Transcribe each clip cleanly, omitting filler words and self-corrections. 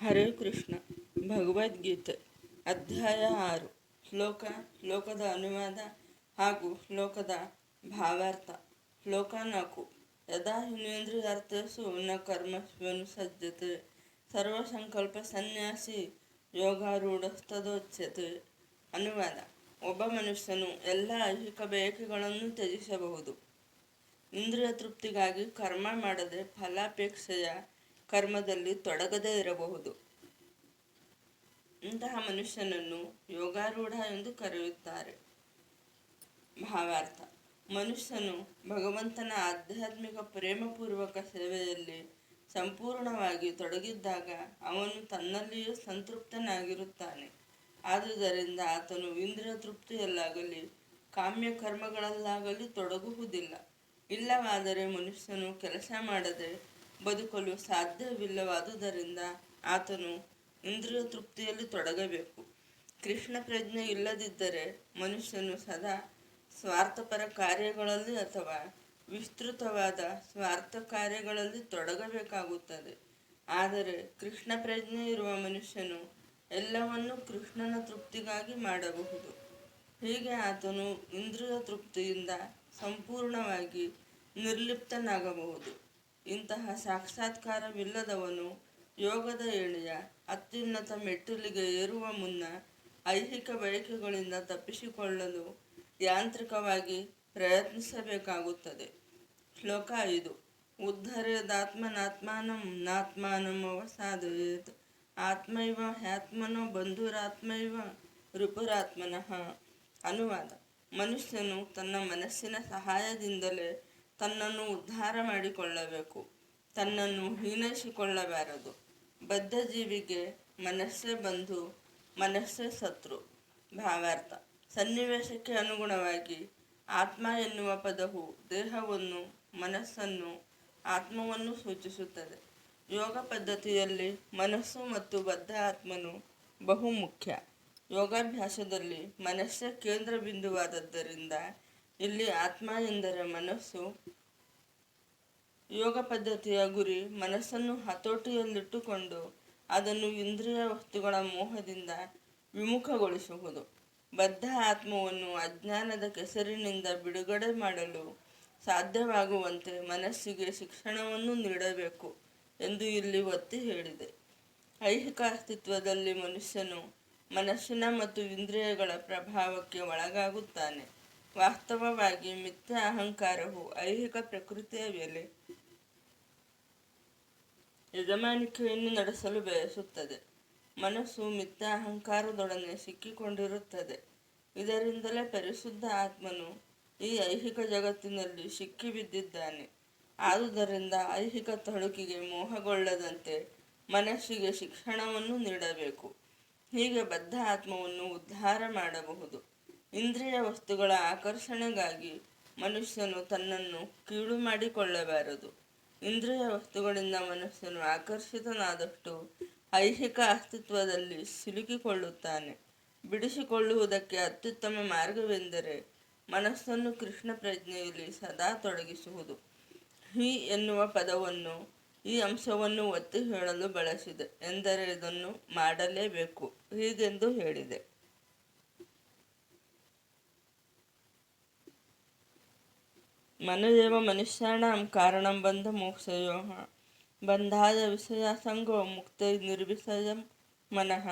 ಹರೇ ಕೃಷ್ಣ. ಭಗವದ್ಗೀತೆ ಅಧ್ಯಾಯ 6. ಶ್ಲೋಕದ ಅನುವಾದ ಹಾಗೂ ಶ್ಲೋಕದ ಭಾವಾರ್ಥ. ಶ್ಲೋಕ 4. ಯದಾ ಹಿನೇಂದ್ರಿಯಾರ್ಥೇಷು ನ ಕರ್ಮಸ್ವನುಸಜ್ಜತೆ ಸರ್ವಸಂಕಲ್ಪ ಸನ್ಯಾಸಿ ಯೋಗಾರೂಢಸ್ತದೋಚ್ಯತೆ. ಅನುವಾದ: ಒಬ್ಬ ಮನುಷ್ಯನು ಎಲ್ಲ ಐಹಿಕ ಬಯಕೆಗಳನ್ನು ತ್ಯಜಿಸಬಹುದು. ಇಂದ್ರಿಯ ತೃಪ್ತಿಗಾಗಿ ಕರ್ಮ ಮಾಡದೆ ಫಲಾಪೇಕ್ಷೆಯ ಕರ್ಮದಲ್ಲಿ ತೊಡಗದೇ ಇರಬಹುದು. ಇಂತಹ ಮನುಷ್ಯನನ್ನು ಯೋಗಾರೂಢ ಎಂದು ಕರೆಯುತ್ತಾರೆ. ಭಾವಾರ್ಥ: ಮನುಷ್ಯನು ಭಗವಂತನ ಆಧ್ಯಾತ್ಮಿಕ ಪ್ರೇಮಪೂರ್ವಕ ಸೇವೆಯಲ್ಲಿ ಸಂಪೂರ್ಣವಾಗಿ ತೊಡಗಿದ್ದಾಗ ಅವನು ತನ್ನಲ್ಲಿಯೇ ಸಂತೃಪ್ತನಾಗಿರುತ್ತಾನೆ. ಆದುದರಿಂದ ಆತನು ಇಂದ್ರಿಯ ತೃಪ್ತಿಯಲ್ಲಾಗಲಿ ಕಾಮ್ಯ ಕರ್ಮಗಳಲ್ಲಾಗಲಿ ತೊಡಗುವುದಿಲ್ಲ. ಇಲ್ಲವಾದರೆ ಮನುಷ್ಯನು ಕೆಲಸ ಮಾಡದೆ ಬದುಕಲು ಸಾಧ್ಯವಿಲ್ಲವಾದುದರಿಂದ ಆತನು ಇಂದ್ರಿಯ ತೃಪ್ತಿಯಲ್ಲಿ ತೊಡಗಬೇಕು. ಕೃಷ್ಣ ಪ್ರಜ್ಞೆ ಇಲ್ಲದಿದ್ದರೆ ಮನುಷ್ಯನು ಸದಾ ಸ್ವಾರ್ಥಪರ ಕಾರ್ಯಗಳಲ್ಲಿ ಅಥವಾ ವಿಸ್ತೃತವಾದ ಸ್ವಾರ್ಥ ಕಾರ್ಯಗಳಲ್ಲಿ ತೊಡಗಬೇಕಾಗುತ್ತದೆ. ಆದರೆ ಕೃಷ್ಣ ಪ್ರಜ್ಞೆ ಇರುವ ಮನುಷ್ಯನು ಎಲ್ಲವನ್ನೂ ಕೃಷ್ಣನ ತೃಪ್ತಿಗಾಗಿ ಮಾಡಬಹುದು. ಹೀಗೆ ಆತನು ಇಂದ್ರಿಯ ತೃಪ್ತಿಯಿಂದ ಸಂಪೂರ್ಣವಾಗಿ ನಿರ್ಲಿಪ್ತನಾಗಬಹುದು. ಇಂತಹ ಸಾಕ್ಷಾತ್ಕಾರವಿಲ್ಲದವನು ಯೋಗದ ಏಣಿಯ ಅತ್ಯುನ್ನತ ಮೆಟ್ಟಿಲಿಗೆ ಏರುವ ಮುನ್ನ ಐಹಿಕ ಬಯಕೆಗಳಿಂದ ತಪ್ಪಿಸಿಕೊಳ್ಳಲು ಯಾಂತ್ರಿಕವಾಗಿ ಪ್ರಯತ್ನಿಸಬೇಕಾಗುತ್ತದೆ. ಶ್ಲೋಕ 5. ಉದ್ಧರೇದಾತ್ಮನಾತ್ಮಾನಂ ನಾತ್ಮಾನಂ ಅವಸಾದಯೇತ್ ಆತ್ಮೈವ ಹ್ಯಾತ್ಮನೋ ಬಂಧುರಾತ್ಮೈವ ರಿಪುರಾತ್ಮನಃ. ಅನುವಾದ: ಮನುಷ್ಯನು ತನ್ನ ಮನಸ್ಸಿನ ಸಹಾಯದಿಂದಲೇ ತನ್ನನ್ನು ಉದ್ಧಾರ ಮಾಡಿಕೊಳ್ಳಬೇಕು. ತನ್ನನ್ನು ಹೀನೈಸಿಕೊಳ್ಳಬಾರದು. ಬದ್ಧ ಜೀವಿಗೆ ಮನಸ್ಸೇ ಬಂಧು, ಮನಸ್ಸೇ ಶತ್ರು. ಭಾವಾರ್ಥ: ಸನ್ನಿವೇಶಕ್ಕೆ ಅನುಗುಣವಾಗಿ ಆತ್ಮ ಎನ್ನುವ ಪದವು ದೇಹವನ್ನು, ಮನಸ್ಸನ್ನು, ಆತ್ಮವನ್ನು ಸೂಚಿಸುತ್ತದೆ. ಯೋಗ ಪದ್ಧತಿಯಲ್ಲಿ ಮನಸ್ಸು ಮತ್ತು ಬದ್ಧ ಆತ್ಮನು ಬಹುಮುಖ್ಯ. ಯೋಗಾಭ್ಯಾಸದಲ್ಲಿ ಮನಸ್ಸೇ ಕೇಂದ್ರ ಬಿಂದುವಾದದ್ದರಿಂದ ಇಲ್ಲಿ ಆತ್ಮ ಎಂದರೆ ಮನಸ್ಸು. ಯೋಗ ಪದ್ಧತಿಯ ಗುರಿ ಮನಸ್ಸನ್ನು ಹತೋಟಿಯಲ್ಲಿಟ್ಟುಕೊಂಡು ಅದನ್ನು ಇಂದ್ರಿಯ ವಸ್ತುಗಳ ಮೋಹದಿಂದ ವಿಮುಖಗೊಳಿಸುವುದು. ಬದ್ಧ ಆತ್ಮವನ್ನು ಅಜ್ಞಾನದ ಕೆಸರಿನಿಂದ ಬಿಡುಗಡೆ ಮಾಡಲು ಸಾಧ್ಯವಾಗುವಂತೆ ಮನಸ್ಸಿಗೆ ಶಿಕ್ಷಣವನ್ನು ನೀಡಬೇಕು ಎಂದು ಇಲ್ಲಿ ಒತ್ತಿ ಹೇಳಿದೆ. ಐಹಿಕ ಅಸ್ತಿತ್ವದಲ್ಲಿ ಮನುಷ್ಯನು ಮನಸ್ಸಿನ ಮತ್ತು ಇಂದ್ರಿಯಗಳ ಪ್ರಭಾವಕ್ಕೆ ಒಳಗಾಗುತ್ತಾನೆ. ವಾಸ್ತವವಾಗಿ ಮಿಥ್ಯಾ ಅಹಂಕಾರವು ಐಹಿಕ ಪ್ರಕೃತಿಯ ಮೇಲೆ ಯಜಮಾನಿಕೆಯನ್ನು ನಡೆಸಲು ಬಯಸುತ್ತದೆ. ಮನಸ್ಸು ಮಿಥ್ಯಾ ಅಹಂಕಾರದೊಡನೆ ಸಿಕ್ಕಿಕೊಂಡಿರುತ್ತದೆ. ಇದರಿಂದಲೇ ಪರಿಶುದ್ಧ ಆತ್ಮನು ಈ ಐಹಿಕ ಜಗತ್ತಿನಲ್ಲಿ ಸಿಕ್ಕಿಬಿದ್ದಿದ್ದಾನೆ. ಆದುದರಿಂದ ಐಹಿಕ ತಳುಕಿಗೆ ಮೋಹಗೊಳ್ಳದಂತೆ ಮನಸ್ಸಿಗೆ ಶಿಕ್ಷಣವನ್ನು ನೀಡಬೇಕು. ಹೀಗೆ ಬದ್ಧ ಆತ್ಮವನ್ನು ಉದ್ಧಾರ ಮಾಡಬಹುದು. ಇಂದ್ರಿಯ ವಸ್ತುಗಳ ಆಕರ್ಷಣೆಗಾಗಿ ಮನುಷ್ಯನು ತನ್ನನ್ನು ಕೀಳು ಮಾಡಿಕೊಳ್ಳಬಾರದು. ಇಂದ್ರಿಯ ವಸ್ತುಗಳಿಂದ ಮನುಷ್ಯನು ಆಕರ್ಷಿತನಾದಷ್ಟು ಐಹಿಕ ಅಸ್ತಿತ್ವದಲ್ಲಿ ಸಿಲುಕಿಕೊಳ್ಳುತ್ತಾನೆ. ಬಿಡಿಸಿಕೊಳ್ಳುವುದಕ್ಕೆ ಅತ್ಯುತ್ತಮ ಮಾರ್ಗವೆಂದರೆ ಮನಸ್ಸನ್ನು ಕೃಷ್ಣ ಪ್ರಜ್ಞೆಯಲ್ಲಿ ಸದಾ ತೊಡಗಿಸುವುದು. ಹಿ ಎನ್ನುವ ಪದವನ್ನು ಈ ಅಂಶವನ್ನು ಒತ್ತಿ ಹೇಳಲು ಬಳಸಿದೆ. ಎಂದರೆ ಇದನ್ನು ಮಾಡಲೇಬೇಕು. ಹೀಗೆಂದು ಹೇಳಿದೆ. ಮನಯೇವ ಮನುಷ್ಯಾಣಾಂ ಕಾರಣಂ ಬಂಧ ಮೋಕ್ಷಯೋಃ ಬಂಧಾಯ ವಿಷಯಾಸಂಗೋ ಮುಕ್ತೈ ನಿರ್ವಿಷಯಂ ಮನಃ.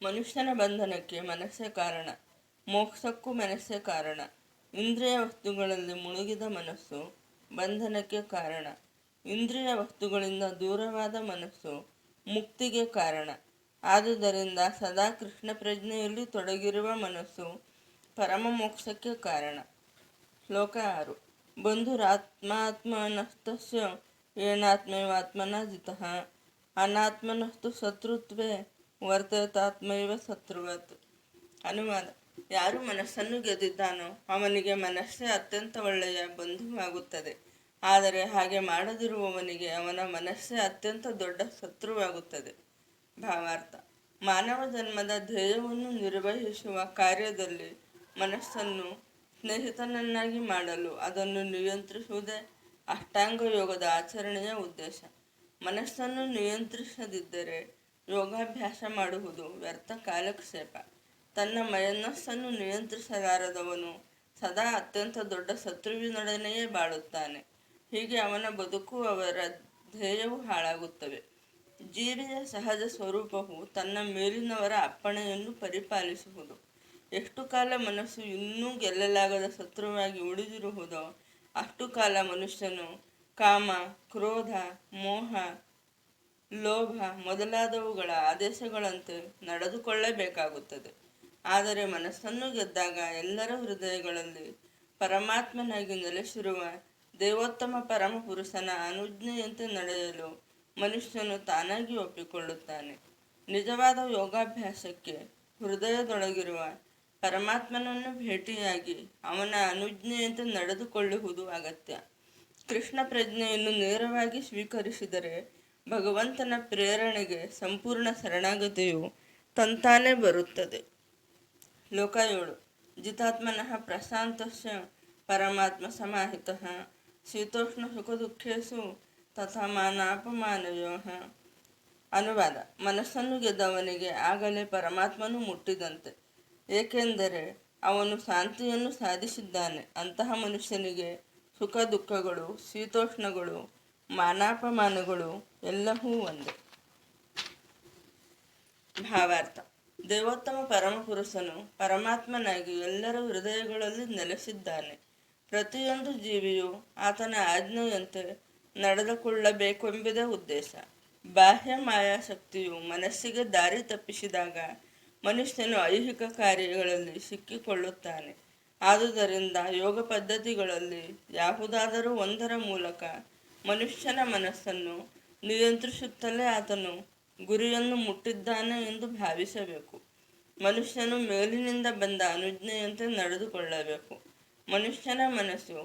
ಮನುಷ್ಯನ ಬಂಧನಕ್ಕೆ ಮನಸ್ಸೇ ಕಾರಣ, ಮೋಕ್ಷಕ್ಕೂ ಮನಸ್ಸೇ ಕಾರಣ. ಇಂದ್ರಿಯ ವಸ್ತುಗಳಲ್ಲಿ ಮುಳುಗಿದ ಮನಸ್ಸು ಬಂಧನಕ್ಕೆ ಕಾರಣ. ಇಂದ್ರಿಯ ವಸ್ತುಗಳಿಂದ ದೂರವಾದ ಮನಸ್ಸು ಮುಕ್ತಿಗೆ ಕಾರಣ. ಆದುದರಿಂದ ಸದಾ ಕೃಷ್ಣ ಪ್ರಜ್ಞೆಯಲ್ಲಿ ತೊಡಗಿರುವ ಮನಸ್ಸು ಪರಮ ಮೋಕ್ಷಕ್ಕೆ ಕಾರಣ. ಶ್ಲೋಕ 6. ಬಂಧುರಾತ್ಮಾತ್ಮನಸ್ತಸ್ಯ ಏನಾತ್ಮೈವಾತ್ಮನಾ ಜಿತಃ ಅನಾತ್ಮನಸ್ತು ಶತ್ರುತ್ವೇ ವರ್ತೇತಾತ್ಮೈವ ಶತ್ರುವತ್. ಅನುವಾದ: ಯಾರು ಮನಸ್ಸನ್ನು ಗೆದ್ದಿದ್ದಾನೋ ಅವನಿಗೆ ಮನಸ್ಸೇ ಅತ್ಯಂತ ಒಳ್ಳೆಯ ಬಂಧುವಾಗುತ್ತದೆ. ಆದರೆ ಹಾಗೆ ಮಾಡದಿರುವವನಿಗೆ ಅವನ ಮನಸ್ಸೇ ಅತ್ಯಂತ ದೊಡ್ಡ ಶತ್ರುವಾಗುತ್ತದೆ. ಭಾವಾರ್ಥ: ಮಾನವ ಜನ್ಮದ ಧ್ಯೇಯವನ್ನು ನಿರ್ವಹಿಸುವ ಕಾರ್ಯದಲ್ಲಿ ಮನಸ್ಸನ್ನು ಸ್ನೇಹಿತನನ್ನಾಗಿ ಮಾಡಲು ಅದನ್ನು ನಿಯಂತ್ರಿಸುವುದೇ ಅಷ್ಟಾಂಗ ಯೋಗದ ಆಚರಣೆಯ ಉದ್ದೇಶ. ಮನಸ್ಸನ್ನು ನಿಯಂತ್ರಿಸದಿದ್ದರೆ ಯೋಗಾಭ್ಯಾಸ ಮಾಡುವುದು ವ್ಯರ್ಥ ಕಾಲಕ್ಷೇಪ. ತನ್ನ ಮನಸ್ಸನ್ನು ನಿಯಂತ್ರಿಸಲಾರದವನು ಸದಾ ಅತ್ಯಂತ ದೊಡ್ಡ ಶತ್ರುವಿನೊಡನೆಯೇ ಬಾಳುತ್ತಾನೆ. ಹೀಗೆ ಅವನ ಬದುಕು, ಅವರ ಧ್ಯೇಯವು ಹಾಳಾಗುತ್ತವೆ. ಜೀವಿಯ ಸಹಜ ಸ್ವರೂಪವು ತನ್ನ ಮೇಲಿನವರ ಅಪ್ಪಣೆಯನ್ನು ಪರಿಪಾಲಿಸುವುದು. ಎಷ್ಟು ಕಾಲ ಮನಸ್ಸು ಇನ್ನೂ ಗೆಲ್ಲಲಾಗದ ಶತ್ರುವಾಗಿ ಉಳಿದಿರುವುದೋ ಅಷ್ಟು ಕಾಲ ಮನುಷ್ಯನು ಕಾಮ, ಕ್ರೋಧ, ಮೋಹ, ಲೋಭ ಮೊದಲಾದವುಗಳ ಆದೇಶಗಳಂತೆ ನಡೆದುಕೊಳ್ಳಬೇಕಾಗುತ್ತದೆ. ಆದರೆ ಮನಸ್ಸನ್ನು ಗೆದ್ದಾಗ ಎಲ್ಲರ ಹೃದಯಗಳಲ್ಲಿ ಪರಮಾತ್ಮನಾಗಿ ನೆಲೆಸಿರುವ ದೇವೋತ್ತಮ ಪರಮಪುರುಷನ ಅನುಜ್ಞೆಯಂತೆ ನಡೆಯಲು ಮನುಷ್ಯನು ತಾನಾಗಿ ಒಪ್ಪಿಕೊಳ್ಳುತ್ತಾನೆ. ನಿಜವಾದ ಯೋಗಾಭ್ಯಾಸಕ್ಕೆ ಹೃದಯದೊಳಗಿರುವ ಪರಮಾತ್ಮನನ್ನು ಭೇಟಿಯಾಗಿ ಅವನ ಅನುಜ್ಞೆಯಂತೆ ನಡೆದುಕೊಳ್ಳುವುದು ಅಗತ್ಯ. ಕೃಷ್ಣ ಪ್ರಜ್ಞೆಯನ್ನು ನೇರವಾಗಿ ಸ್ವೀಕರಿಸಿದರೆ ಭಗವಂತನ ಪ್ರೇರಣೆಗೆ ಸಂಪೂರ್ಣ ಶರಣಾಗತಿಯು ತಂತಾನೇ ಬರುತ್ತದೆ. ಶ್ಲೋಕ 7. ಜಿತಾತ್ಮನಃ ಪ್ರಶಾಂತಸ್ಯ ಪರಮಾತ್ಮ ಸಮಾಹಿತಃ ಶೀತೋಷ್ಣ ಸುಖ ದುಃಖೇಸು ತಥಾ ಮಾನಾಪಮಾನಯೋಃ. ಅನುವಾದ: ಮನಸ್ಸನ್ನು ಗೆದ್ದವನಿಗೆ ಆಗಲೇ ಪರಮಾತ್ಮನು ಮುಟ್ಟಿದಂತೆ, ಏಕೆಂದರೆ ಅವನು ಶಾಂತಿಯನ್ನು ಸಾಧಿಸಿದ್ದಾನೆ. ಅಂತಹ ಮನುಷ್ಯನಿಗೆ ಸುಖ ದುಃಖಗಳು, ಶೀತೋಷ್ಣಗಳು, ಮಾನಾಪಮಾನಗಳು ಎಲ್ಲವೂ ಒಂದೇ. ಭಾವಾರ್ಥ: ದೇವೋತ್ತಮ ಪರಮಪುರುಷನು ಪರಮಾತ್ಮನಾಗಿ ಎಲ್ಲರ ಹೃದಯಗಳಲ್ಲಿ ನೆಲೆಸಿದ್ದಾನೆ. ಪ್ರತಿಯೊಂದು ಜೀವಿಯು ಆತನ ಆಜ್ಞೆಯಂತೆ ನಡೆದುಕೊಳ್ಳಬೇಕೆಂಬುದೇ ಉದ್ದೇಶ. ಬಾಹ್ಯ ಮಾಯಾಶಕ್ತಿಯು ಮನಸ್ಸಿಗೆ ದಾರಿ ತಪ್ಪಿಸಿದಾಗ ಮನುಷ್ಯನು ಐಹಿಕ ಕಾರ್ಯಗಳಲ್ಲಿ ಸಿಕ್ಕಿಕೊಳ್ಳುತ್ತಾನೆ. ಆದುದರಿಂದ ಯೋಗ ಪದ್ಧತಿಗಳಲ್ಲಿ ಯಾವುದಾದರೂ ಒಂದರ ಮೂಲಕ ಮನುಷ್ಯನ ಮನಸ್ಸನ್ನು ನಿಯಂತ್ರಿಸುತ್ತಲೇ ಆತನು ಗುರಿಯನ್ನು ಮುಟ್ಟಿದ್ದಾನೆ ಎಂದು ಭಾವಿಸಬೇಕು. ಮನುಷ್ಯನು ಮೇಲಿನಿಂದ ಬಂದ ಅನುಜ್ಞೆಯಂತೆ ನಡೆದುಕೊಳ್ಳಬೇಕು. ಮನುಷ್ಯನ ಮನಸ್ಸು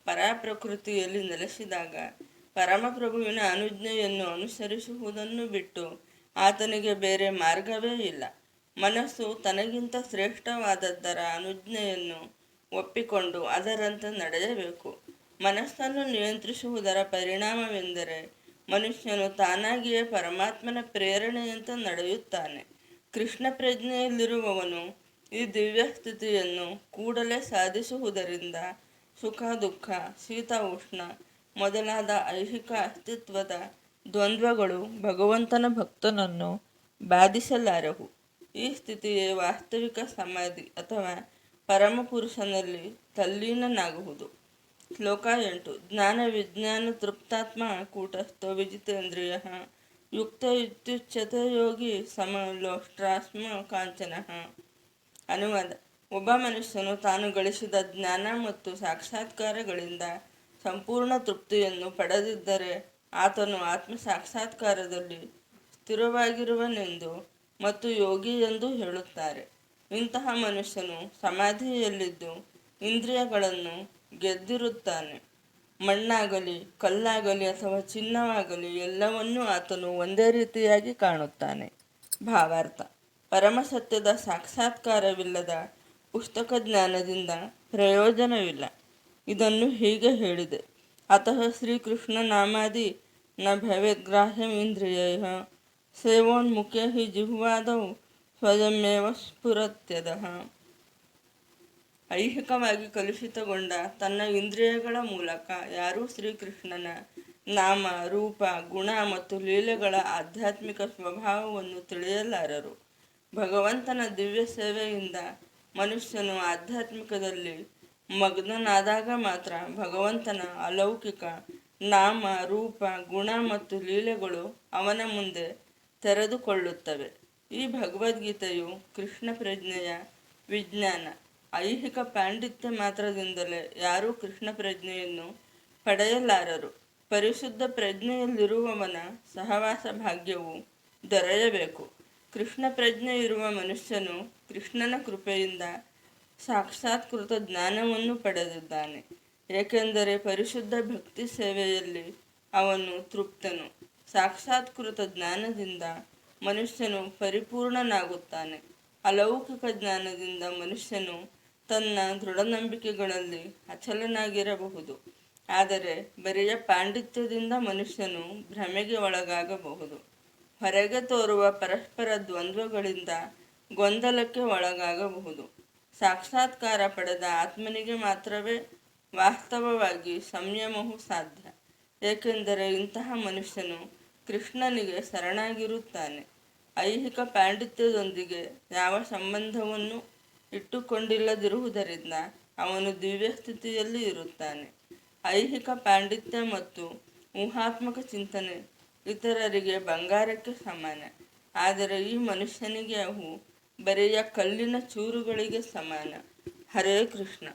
ಪರಾಪ್ರಕೃತಿಯಲ್ಲಿ ನೆಲೆಸಿದಾಗ ಪರಮಪ್ರಭುವಿನ ಅನುಜ್ಞೆಯನ್ನು ಅನುಸರಿಸುವುದನ್ನು ಬಿಟ್ಟು ಆತನಿಗೆ ಬೇರೆ ಮಾರ್ಗವೇ ಇಲ್ಲ. ಮನಸ್ಸು ತನಗಿಂತ ಶ್ರೇಷ್ಠವಾದದ್ದರ ಅನುಜ್ಞೆಯನ್ನು ಒಪ್ಪಿಕೊಂಡು ಅದರಂತೆ ನಡೆಯಬೇಕು. ಮನಸ್ಸನ್ನು ನಿಯಂತ್ರಿಸುವುದರ ಪರಿಣಾಮವೆಂದರೆ ಮನುಷ್ಯನು ತಾನಾಗಿಯೇ ಪರಮಾತ್ಮನ ಪ್ರೇರಣೆಯಂತೆ ನಡೆಯುತ್ತಾನೆ. ಕೃಷ್ಣ ಪ್ರಜ್ಞೆಯಲ್ಲಿರುವವನು ಈ ದಿವ್ಯ ಸ್ಥಿತಿಯನ್ನು ಕೂಡಲೇ ಸಾಧಿಸುವುದರಿಂದ ಸುಖ ದುಃಖ, ಶೀತ ಉಷ್ಣ ಮೊದಲಾದ ಐಹಿಕ ಅಸ್ತಿತ್ವದ ದ್ವಂದ್ವಗಳು ಭಗವಂತನ ಭಕ್ತನನ್ನು ಬಾಧಿಸಲಾರವು. ಈ ಸ್ಥಿತಿಯೇ ವಾಸ್ತವಿಕ ಸಮಾಧಿ ಅಥವಾ ಪರಮಪುರುಷನಲ್ಲಿ ತಲ್ಲೀನನಾಗುವುದು. ಶ್ಲೋಕ 8. ಜ್ಞಾನ ವಿಜ್ಞಾನ ತೃಪ್ತಾತ್ಮ ಕೂಟಸ್ಥೋ ವಿಜಿತೇಂದ್ರಿಯ ಯುಕ್ತ ಇತ್ಯುಚ್ಯತೆ ಯೋಗಿ ಸಮಲೋಷ್ಟ್ರಾಸ್ಮ ಕಾಂಚನಃ. ಅನುವಾದ: ಒಬ್ಬ ಮನುಷ್ಯನು ತಾನು ಗಳಿಸಿದ ಜ್ಞಾನ ಮತ್ತು ಸಾಕ್ಷಾತ್ಕಾರಗಳಿಂದ ಸಂಪೂರ್ಣ ತೃಪ್ತಿಯನ್ನು ಪಡೆದಿದ್ದರೆ ಆತನು ಆತ್ಮ ಸಾಕ್ಷಾತ್ಕಾರದಲ್ಲಿ ಸ್ಥಿರವಾಗಿರುವನೆಂದು ಮತ್ತು ಯೋಗಿ ಎಂದು ಹೇಳುತ್ತಾರೆ. ಇಂತಹ ಮನುಷ್ಯನು ಸಮಾಧಿಯಲ್ಲಿದ್ದು ಇಂದ್ರಿಯಗಳನ್ನು ಗೆದ್ದಿರುತ್ತಾನೆ. ಮಣ್ಣಾಗಲಿ ಕಲ್ಲಾಗಲಿ ಅಥವಾ ಚಿನ್ನವಾಗಲಿ ಎಲ್ಲವನ್ನೂ ಆತನು ಒಂದೇ ರೀತಿಯಾಗಿ ಕಾಣುತ್ತಾನೆ. ಭಾವಾರ್ಥ: ಪರಮಸತ್ಯದ ಸಾಕ್ಷಾತ್ಕಾರವಿಲ್ಲದ ಪುಸ್ತಕ ಜ್ಞಾನದಿಂದ ಪ್ರಯೋಜನವಿಲ್ಲ. ಇದನ್ನು ಹೀಗೆ ಹೇಳಿದೆ: ಅತಃ ಶ್ರೀಕೃಷ್ಣ ನಾಮಾದಿ ನ ಭವೇದ್ಗ್ರಾಹ್ಯಂ ಇಂದ್ರಿಯೈಃ ಸೇವೋನ್ಮುಖೇ ಹಿ ಜಿಹ್ವಾದೌ ಸ್ವಯಮೇವ ಸ್ಫುರತ್ಯದಃ. ಐಹಿಕವಾಗಿ ಕಲುಷಿತಗೊಂಡ ತನ್ನ ಇಂದ್ರಿಯಗಳ ಮೂಲಕ ಯಾರೂ ಶ್ರೀಕೃಷ್ಣನ ನಾಮ, ರೂಪ, ಗುಣ ಮತ್ತು ಲೀಲೆಗಳ ಆಧ್ಯಾತ್ಮಿಕ ಸ್ವಭಾವವನ್ನು ತಿಳಿಯಲಾರರು. ಭಗವಂತನ ದಿವ್ಯ ಸೇವೆಯಿಂದ ಮನುಷ್ಯನು ಆಧ್ಯಾತ್ಮಿಕದಲ್ಲಿ ಮಗ್ನನಾದಾಗ ಮಾತ್ರ ಭಗವಂತನ ಅಲೌಕಿಕ ನಾಮ, ರೂಪ, ಗುಣ ಮತ್ತು ಲೀಲೆಗಳು ಅವನ ಮುಂದೆ ತೆರೆದುಕೊಳ್ಳುತ್ತವೆ. ಈ ಭಗವದ್ಗೀತೆಯು ಕೃಷ್ಣ ಪ್ರಜ್ಞೆಯ ವಿಜ್ಞಾನ. ಐಹಿಕ ಪಾಂಡಿತ್ಯ ಮಾತ್ರದಿಂದಲೇ ಯಾರೂ ಕೃಷ್ಣ ಪ್ರಜ್ಞೆಯನ್ನು ಪಡೆಯಲಾರರು. ಪರಿಶುದ್ಧ ಪ್ರಜ್ಞೆಯಲ್ಲಿರುವವನ ಸಹವಾಸ ಭಾಗ್ಯವು ದೊರೆಯಬೇಕು. ಕೃಷ್ಣ ಪ್ರಜ್ಞೆ ಇರುವ ಮನುಷ್ಯನು ಕೃಷ್ಣನ ಕೃಪೆಯಿಂದ ಸಾಕ್ಷಾತ್ಕೃತ ಜ್ಞಾನವನ್ನು ಪಡೆದಿದ್ದಾನೆ. ಏಕೆಂದರೆ ಪರಿಶುದ್ಧ ಭಕ್ತಿ ಸೇವೆಯಲ್ಲಿ ಅವನು ತೃಪ್ತನು. ಸಾಕ್ಷಾತ್ಕೃತ ಜ್ಞಾನದಿಂದ ಮನುಷ್ಯನು ಪರಿಪೂರ್ಣನಾಗುತ್ತಾನೆ. ಅಲೌಕಿಕ ಜ್ಞಾನದಿಂದ ಮನುಷ್ಯನು ತನ್ನ ದೃಢನಂಬಿಕೆಗಳಲ್ಲಿ ಅಚಲನಾಗಿರಬಹುದು. ಆದರೆ ಬರಿಯ ಪಾಂಡಿತ್ಯದಿಂದ ಮನುಷ್ಯನು ಭ್ರಮೆಗೆ ಒಳಗಾಗಬಹುದು. ಹೊರಗೆ ತೋರುವ ಪರಸ್ಪರ ದ್ವಂದ್ವಗಳಿಂದ ಗೊಂದಲಕ್ಕೆ ಒಳಗಾಗಬಹುದು. ಸಾಕ್ಷಾತ್ಕಾರ ಪಡೆದ ಆತ್ಮನಿಗೆ ಮಾತ್ರವೇ ವಾಸ್ತವವಾಗಿ ಸಂಯಮವು ಸಾಧ್ಯ. ಏಕೆಂದರೆ ಇಂತಹ ಮನುಷ್ಯನು ಕೃಷ್ಣನಿಗೆ ಶರಣಾಗಿರುತ್ತಾನೆ. ಐಹಿಕ ಪಾಂಡಿತ್ಯದೊಂದಿಗೆ ಯಾವ ಸಂಬಂಧವನ್ನು ಇಟ್ಟುಕೊಂಡಿಲ್ಲದಿರುವುದರಿಂದ ಅವನು ದಿವ್ಯ ಸ್ಥಿತಿಯಲ್ಲಿ ಇರುತ್ತಾನೆ. ಐಹಿಕ ಪಾಂಡಿತ್ಯ ಮತ್ತು ಊಹಾತ್ಮಕ ಚಿಂತನೆ ಇತರರಿಗೆ ಬಂಗಾರಕ್ಕೆ ಸಮಾನ, ಆದರೆ ಈ ಮನುಷ್ಯನಿಗೆ ಅವು ಬರೆಯ ಕಲ್ಲಿನ ಚೂರುಗಳಿಗೆ ಸಮಾನ. ಹರೇ ಕೃಷ್ಣ.